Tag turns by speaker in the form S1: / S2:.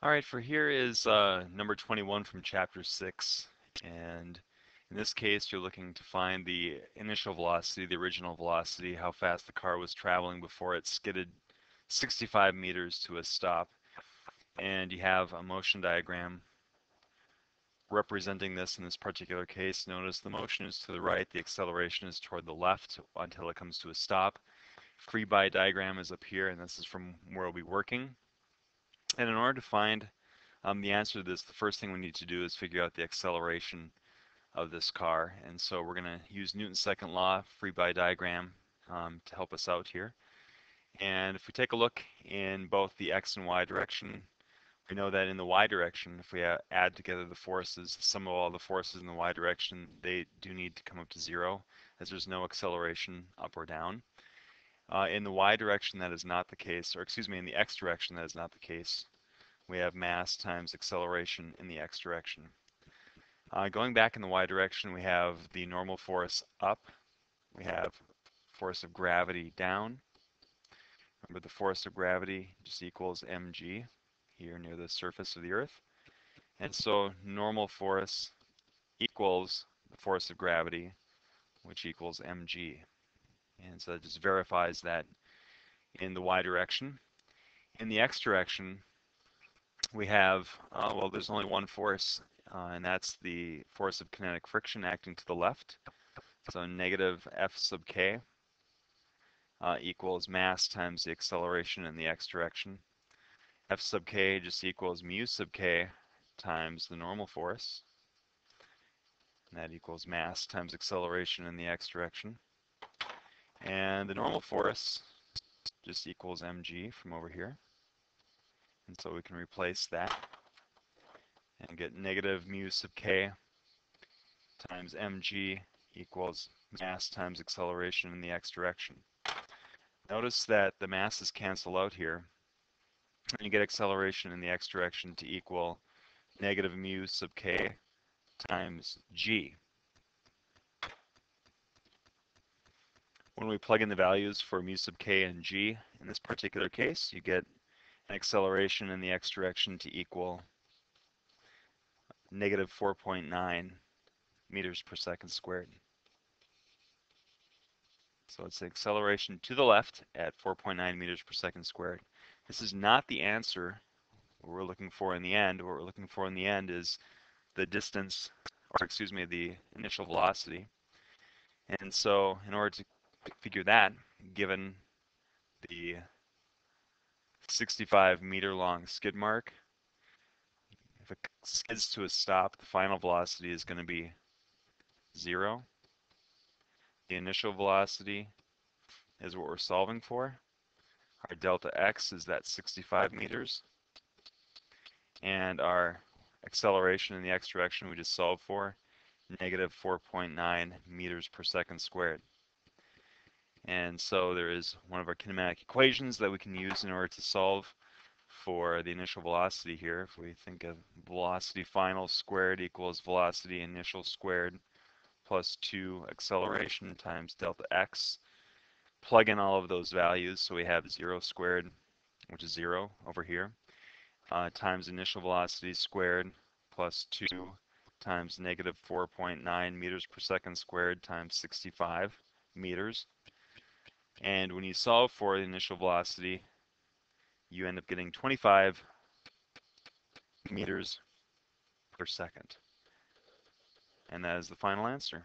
S1: All right, for here is number 21 from chapter 6. And in this case, you're looking to find the initial velocity, the original velocity, how fast the car was traveling before it skidded 65 meters to a stop. And you have a motion diagram representing this in this particular case. Notice the motion is to the right, the acceleration is toward the left until it comes to a stop. Free body diagram is up here, and this is from where we'll be working. And in order to find the answer to this, the first thing we need to do is figure out the acceleration of this car. And so we're going to use Newton's second law, free body diagram, to help us out here. And if we take a look in both the x and y direction, we know that in the y direction, if we add together the forces, the sum of all the forces in the y direction, they do need to come up to 0, as there's no acceleration up or down. In the y direction, that is not the case, or excuse me, in the x direction, that is not the case. We have mass times acceleration in the x direction. Going back in the y direction, we have the normal force up. We have force of gravity down. Remember, the force of gravity just equals mg here near the surface of the Earth. And so normal force equals the force of gravity, which equals mg. And so it just verifies that in the y direction. In the x direction, we have, well, there's only one force, and that's the force of kinetic friction acting to the left. So negative F sub k equals mass times the acceleration in the x direction. F sub k just equals mu sub k times the normal force. And that equals mass times acceleration in the x direction. And the normal force just equals mg from over here. And so we can replace that and get negative mu sub k times mg equals mass times acceleration in the x direction. Notice that the masses cancel out here, and you get acceleration in the x direction to equal negative mu sub k times g. When we plug in the values for mu sub k and g, in this particular case, you get an acceleration in the x direction to equal negative 4.9 meters per second squared. So it's the acceleration to the left at 4.9 meters per second squared. This is not the answer what we're looking for in the end. What we're looking for in the end is the distance, or excuse me, the initial velocity. And so in order to figure that, given the 65-meter long skid mark, if it skids to a stop, the final velocity is going to be 0. The initial velocity is what we're solving for. Our delta x is that 65 meters. And our acceleration in the x direction we just solved for, negative 4.9 meters per second squared. And so there is one of our kinematic equations that we can use in order to solve for the initial velocity here. If we think of velocity final squared equals velocity initial squared plus 2 acceleration times delta x. Plug in all of those values, so we have 0 squared, which is 0 over here, times initial velocity squared plus 2 times negative 4.9 meters per second squared times 65 meters. And when you solve for the initial velocity, you end up getting 25 meters per second. And that is the final answer.